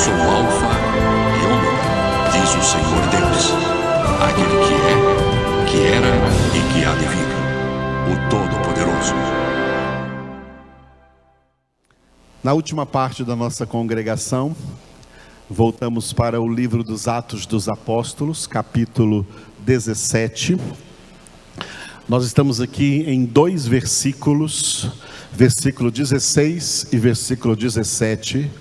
sou o Alfa e Ômega, diz o Senhor Deus, aquele que era e que há de vir, o Todo-Poderoso. Na última parte da nossa congregação, voltamos para o livro dos Atos dos Apóstolos, capítulo 17. Nós estamos aqui em 2 versículos, versículo 16 e versículo 17,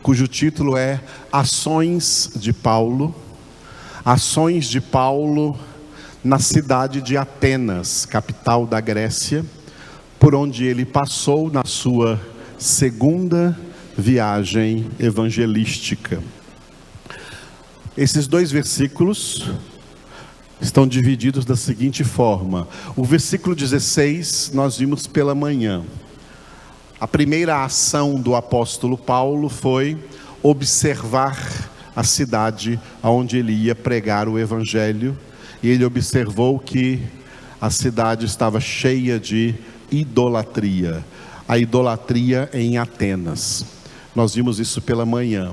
cujo título é Ações de Paulo. Ações de Paulo na cidade de Atenas, capital da Grécia, por onde ele passou na sua segunda viagem evangelística. Esses 2 versículos estão divididos da seguinte forma. O versículo 16 nós vimos pela manhã. A primeira ação do apóstolo Paulo foi observar a cidade onde ele ia pregar o evangelho, e ele observou que a cidade estava cheia de idolatria. A idolatria em Atenas. Nós vimos isso pela manhã.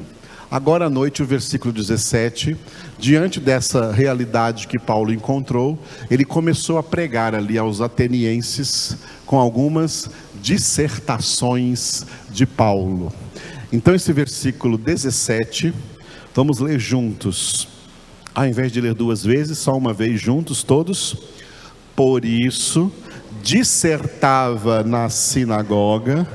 Agora à noite, o versículo 17, diante dessa realidade que Paulo encontrou, ele começou a pregar ali aos atenienses com algumas dissertações de Paulo. Então esse versículo 17, vamos ler juntos. Ao invés de ler 2 vezes, só uma vez juntos todos. Por isso, dissertava na sinagoga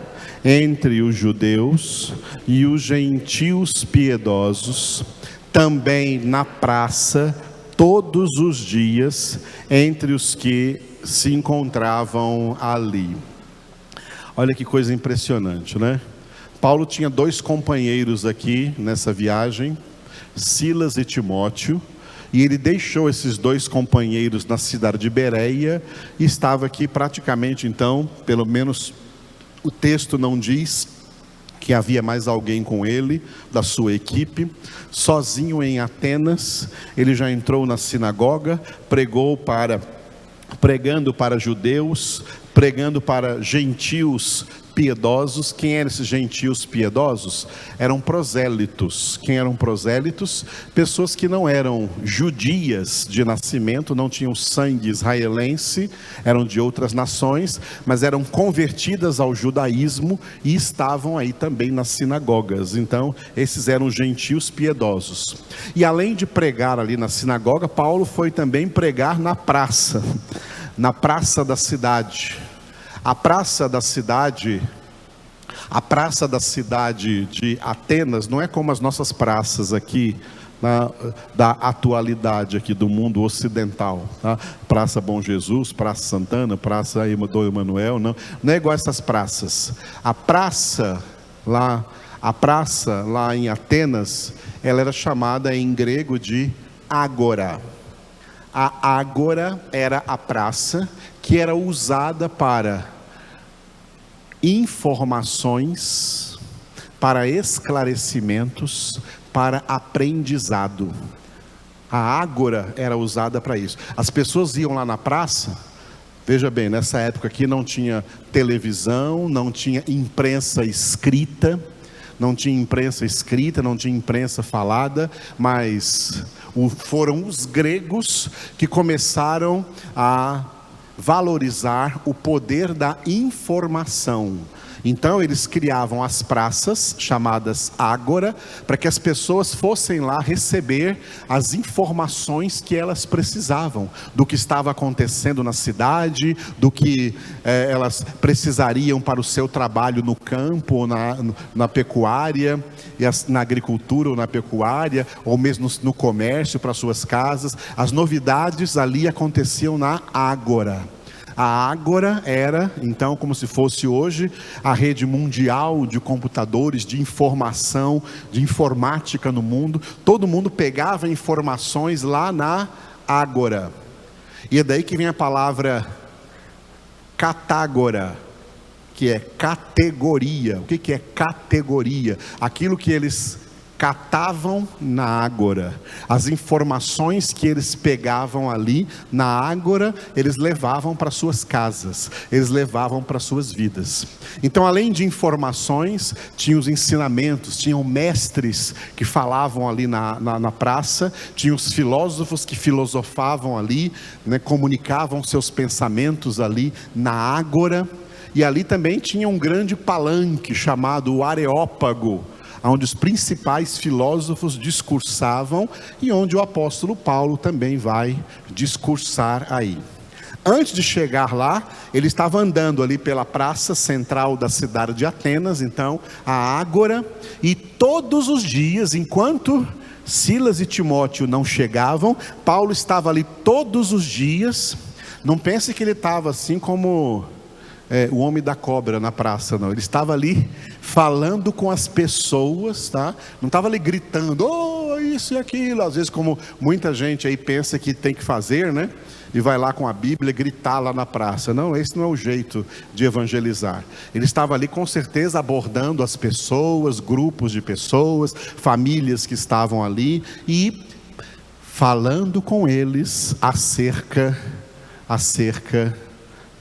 entre os judeus e os gentios piedosos, também na praça, todos os dias, entre os que se encontravam ali. Olha que coisa impressionante, né? Paulo tinha 2 companheiros aqui nessa viagem, Silas e Timóteo, e ele deixou esses 2 companheiros na cidade de Bereia, e estava aqui praticamente, então, pelo menos o texto não diz que havia mais alguém com ele, da sua equipe, sozinho em Atenas. Ele já entrou na sinagoga, pregando para judeus, pregando para gentios piedosos. Quem eram esses gentios piedosos? Eram prosélitos. Quem eram prosélitos? Pessoas que não eram judias de nascimento, não tinham sangue israelense, eram de outras nações, mas eram convertidas ao judaísmo e estavam aí também nas sinagogas. Então, esses eram gentios piedosos. E além de pregar ali na sinagoga, Paulo foi também pregar na praça da cidade. A praça da cidade de Atenas não é como as nossas praças aqui, da atualidade aqui do mundo ocidental, tá? Praça Bom Jesus, Praça Santana, Praça do Emanuel, não é igual a essas praças. A praça lá em Atenas, ela era chamada em grego de ágora. A ágora era a praça que era usada para informações, para esclarecimentos, para aprendizado. A ágora era usada para isso. As pessoas iam lá na praça. Veja bem, nessa época aqui não tinha televisão, não tinha imprensa escrita, não tinha imprensa falada, mas foram os gregos que começaram a valorizar o poder da informação. Então eles criavam as praças, chamadas ágora, para que as pessoas fossem lá receber as informações que elas precisavam, do que estava acontecendo na cidade, do que elas precisariam para o seu trabalho no campo, ou na pecuária, na agricultura ou na pecuária, ou mesmo no comércio, para suas casas. As novidades ali aconteciam na ágora. A ágora era, então, como se fosse hoje, a rede mundial de computadores, de informação, de informática no mundo. Todo mundo pegava informações lá na ágora. E é daí que vem a palavra catágora, que é categoria. O que é categoria? Aquilo que eles catavam na ágora. As informações que eles pegavam ali na ágora, eles levavam para suas casas, eles levavam para suas vidas. Então, além de informações, tinham os ensinamentos, tinham mestres que falavam ali na praça, tinham os filósofos que filosofavam ali, né, comunicavam seus pensamentos ali na ágora. E ali também tinha um grande palanque chamado o Areópago, onde os principais filósofos discursavam e onde o apóstolo Paulo também vai discursar aí. Antes de chegar lá, ele estava andando ali pela praça central da cidade de Atenas, então a Ágora, e todos os dias, enquanto Silas e Timóteo não chegavam, Paulo estava ali todos os dias. Não pense que ele estava assim como o homem da cobra na praça, não. Ele estava ali falando com as pessoas, tá? Não estava ali gritando, oh, isso e aquilo, às vezes como muita gente aí pensa que tem que fazer, né? E vai lá com a Bíblia gritar lá na praça. Não, esse não é o jeito de evangelizar. Ele estava ali com certeza abordando as pessoas, grupos de pessoas, famílias que estavam ali e falando com eles acerca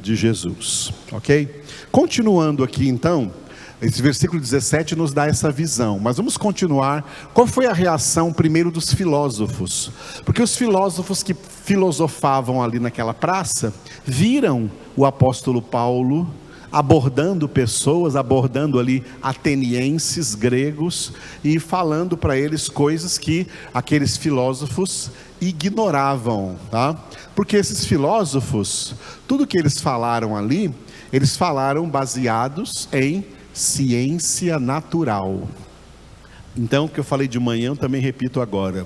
de Jesus, ok? Continuando aqui então, esse versículo 17 nos dá essa visão, mas vamos continuar. Qual foi a reação primeiro dos filósofos? Porque os filósofos que filosofavam ali naquela praça, viram o apóstolo Paulo abordando pessoas, abordando ali atenienses, gregos, e falando para eles coisas que aqueles filósofos ignoravam, tá? Porque esses filósofos, tudo que eles falaram ali, eles falaram baseados em ciência natural. Então, o que eu falei de manhã, eu também repito agora.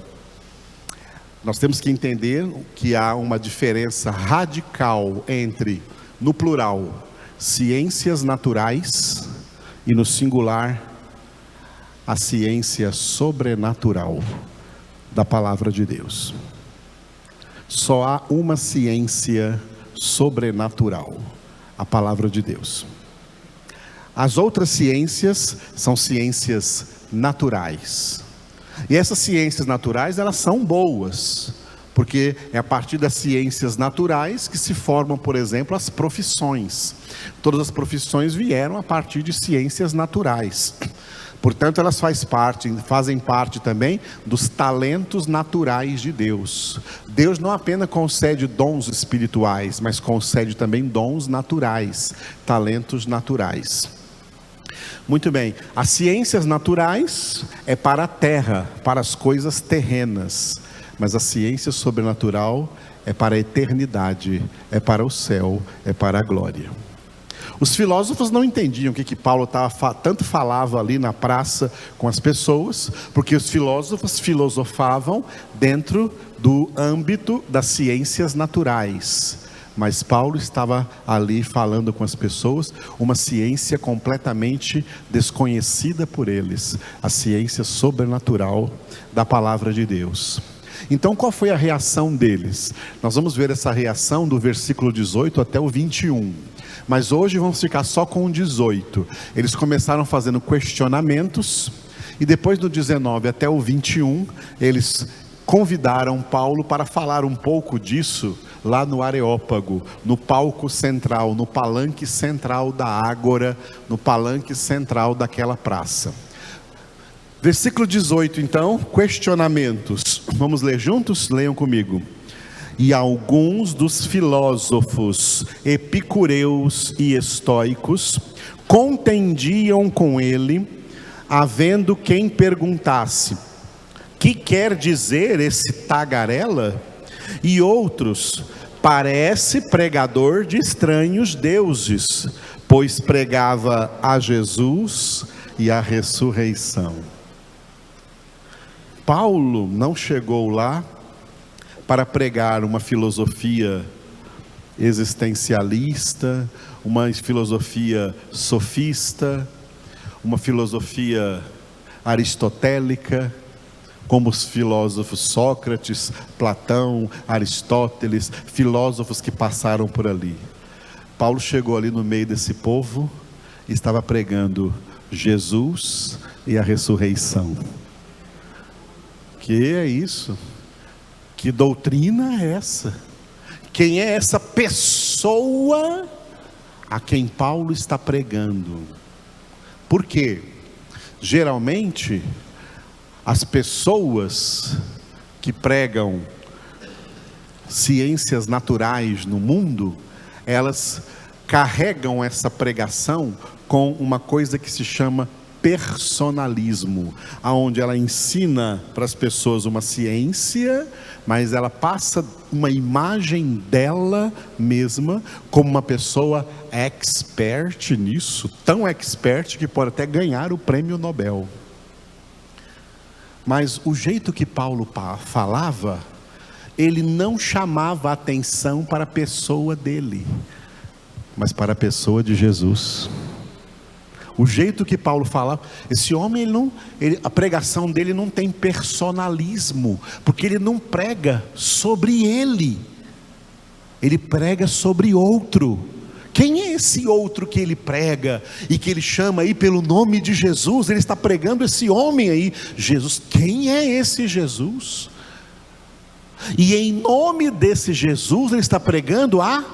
Nós temos que entender que há uma diferença radical entre, no plural, ciências naturais e no singular, a ciência sobrenatural da palavra de Deus. Só há uma ciência sobrenatural, a palavra de Deus. As outras ciências são ciências naturais. E essas ciências naturais, elas são boas, porque é a partir das ciências naturais que se formam, por exemplo, as profissões. Todas as profissões vieram a partir de ciências naturais. Portanto, elas fazem parte também dos talentos naturais de Deus. Deus não apenas concede dons espirituais, mas concede também dons naturais, talentos naturais. Muito bem, as ciências naturais é para a terra, para as coisas terrenas, mas a ciência sobrenatural é para a eternidade, é para o céu, é para a glória. Os filósofos não entendiam o que Paulo tanto falava ali na praça com as pessoas, porque os filósofos filosofavam dentro do âmbito das ciências naturais. Mas Paulo estava ali falando com as pessoas, uma ciência completamente desconhecida por eles, a ciência sobrenatural da palavra de Deus. Então, qual foi a reação deles? Nós vamos ver essa reação do versículo 18 até o 21. Mas hoje vamos ficar só com o 18. Eles começaram fazendo questionamentos, e depois do 19 até o 21, eles convidaram Paulo para falar um pouco disso lá no Areópago, no palco central, no palanque central da Ágora, no palanque central daquela praça. Versículo 18 então, questionamentos. Vamos ler juntos? Leiam comigo. E alguns dos filósofos epicureus e estoicos contendiam com ele, havendo quem perguntasse: que quer dizer esse tagarela? E outros: parece pregador de estranhos deuses, pois pregava a Jesus e a ressurreição. Paulo não chegou lá para pregar uma filosofia existencialista, uma filosofia sofista, uma filosofia aristotélica, como os filósofos Sócrates, Platão, Aristóteles, filósofos que passaram por ali. Paulo chegou ali no meio desse povo e estava pregando Jesus e a ressurreição. Que é isso? Que doutrina é essa? Quem é essa pessoa a quem Paulo está pregando? Por quê? Geralmente, as pessoas que pregam ciências naturais no mundo, elas carregam essa pregação com uma coisa que se chama personalismo, aonde ela ensina para as pessoas uma ciência, mas ela passa uma imagem dela mesma como uma pessoa expert nisso, tão expert que pode até ganhar o prêmio Nobel. Mas o jeito que Paulo falava, ele não chamava atenção para a pessoa dele, mas para a pessoa de Jesus. O jeito que Paulo fala, esse homem, a pregação dele não tem personalismo, porque ele não prega sobre ele, ele prega sobre outro. Quem é esse outro que ele prega e que ele chama aí pelo nome de Jesus? Ele está pregando esse homem aí, Jesus. Quem é esse Jesus? E em nome desse Jesus, ele está pregando a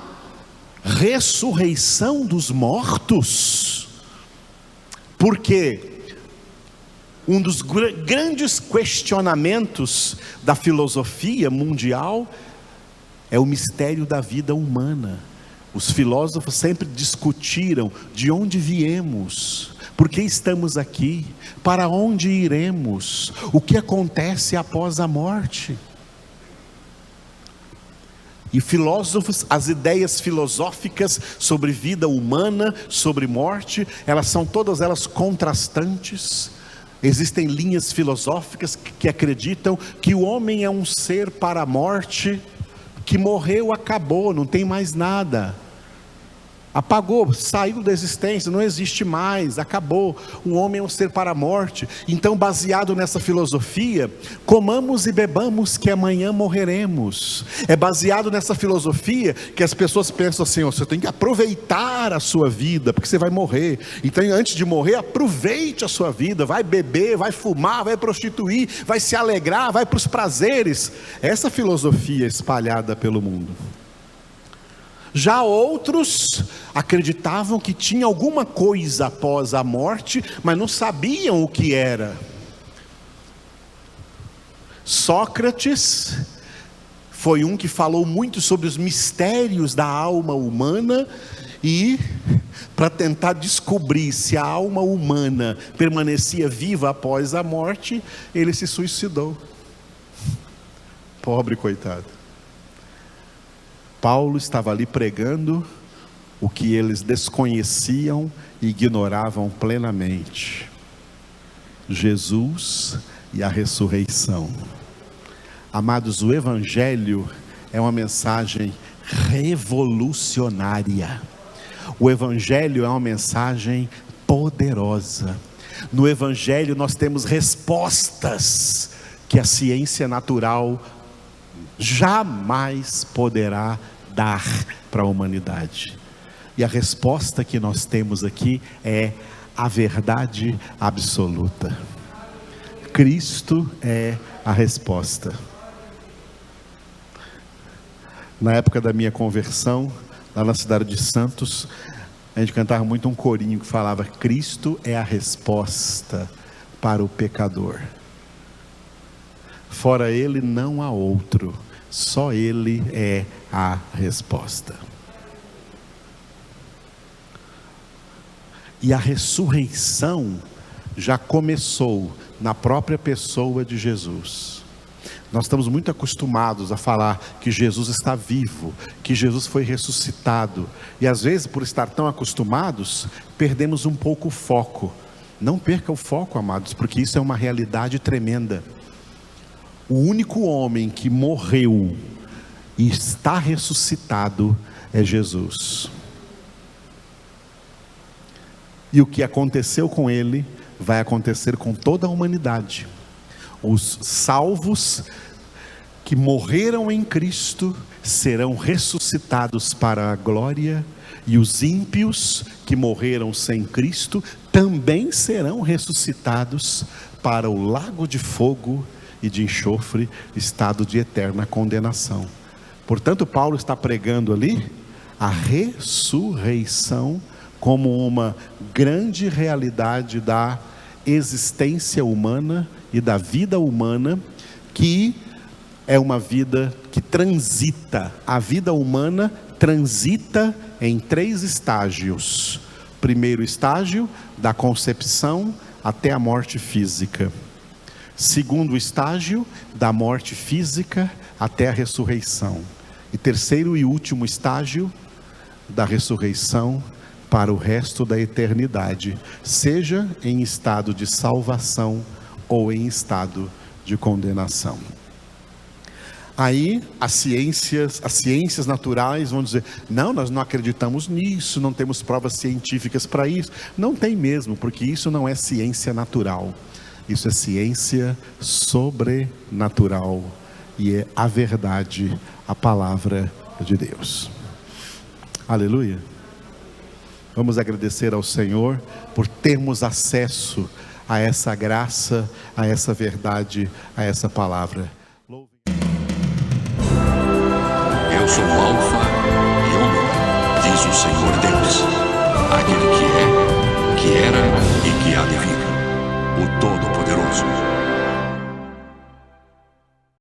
ressurreição dos mortos. Porque um dos grandes questionamentos da filosofia mundial é o mistério da vida humana. Os filósofos sempre discutiram de onde viemos, por que estamos aqui, para onde iremos, o que acontece após a morte. E filósofos, as ideias filosóficas sobre vida humana, sobre morte, elas são todas elas contrastantes. Existem linhas filosóficas que acreditam que o homem é um ser para a morte, que morreu, acabou, não tem mais nada. Apagou, saiu da existência, não existe mais, acabou. O homem é um ser para a morte. Então, baseado nessa filosofia, comamos e bebamos que amanhã morreremos. É baseado nessa filosofia que as pessoas pensam assim: você tem que aproveitar a sua vida, porque você vai morrer. Então, antes de morrer, aproveite a sua vida. Vai beber, vai fumar, vai prostituir, vai se alegrar, vai para os prazeres. Essa filosofia espalhada pelo mundo. Já outros acreditavam que tinha alguma coisa após a morte, mas não sabiam o que era. Sócrates foi um que falou muito sobre os mistérios da alma humana, e para tentar descobrir se a alma humana permanecia viva após a morte, ele se suicidou. Pobre coitado. Paulo estava ali pregando o que eles desconheciam e ignoravam plenamente: Jesus e a ressurreição. Amados, o Evangelho é uma mensagem revolucionária. O Evangelho é uma mensagem poderosa. No Evangelho nós temos respostas que a ciência natural jamais poderá dar para a humanidade. E a resposta que nós temos aqui é a verdade absoluta. Cristo é a resposta. Na época da minha conversão, lá na cidade de Santos, a gente cantava muito um corinho que falava: Cristo é a resposta para o pecador. Fora Ele não há outro, só Ele é a resposta. E a ressurreição já começou na própria pessoa de Jesus. Nós estamos muito acostumados a falar que Jesus está vivo, que Jesus foi ressuscitado, e às vezes, por estar tão acostumados, perdemos um pouco o foco. Não perca o foco, amados, porque isso é uma realidade tremenda. O único homem que morreu e está ressuscitado é Jesus. E o que aconteceu com ele vai acontecer com toda a humanidade. Os salvos que morreram em Cristo serão ressuscitados para a glória, e os ímpios que morreram sem Cristo também serão ressuscitados para o lago de fogo e de enxofre, estado de eterna condenação. Portanto, Paulo está pregando ali a ressurreição como uma grande realidade da existência humana e da vida humana, que é uma vida que transita. A vida humana transita em 3 estágios. Primeiro estágio, da concepção até a morte física. Segundo estágio, da morte física até a ressurreição. E terceiro e último estágio, da ressurreição para o resto da eternidade, seja em estado de salvação ou em estado de condenação. Aí as ciências naturais vão dizer: não, nós não acreditamos nisso, não temos provas científicas para isso. Não tem mesmo, porque isso não é ciência natural, isso é ciência sobrenatural, e é a verdade, a palavra de Deus. Aleluia. Vamos agradecer ao Senhor por termos acesso a essa graça, a essa verdade, a essa palavra. Eu sou o Alfa e Ômega, diz o Senhor Deus, aquele que é, que era e que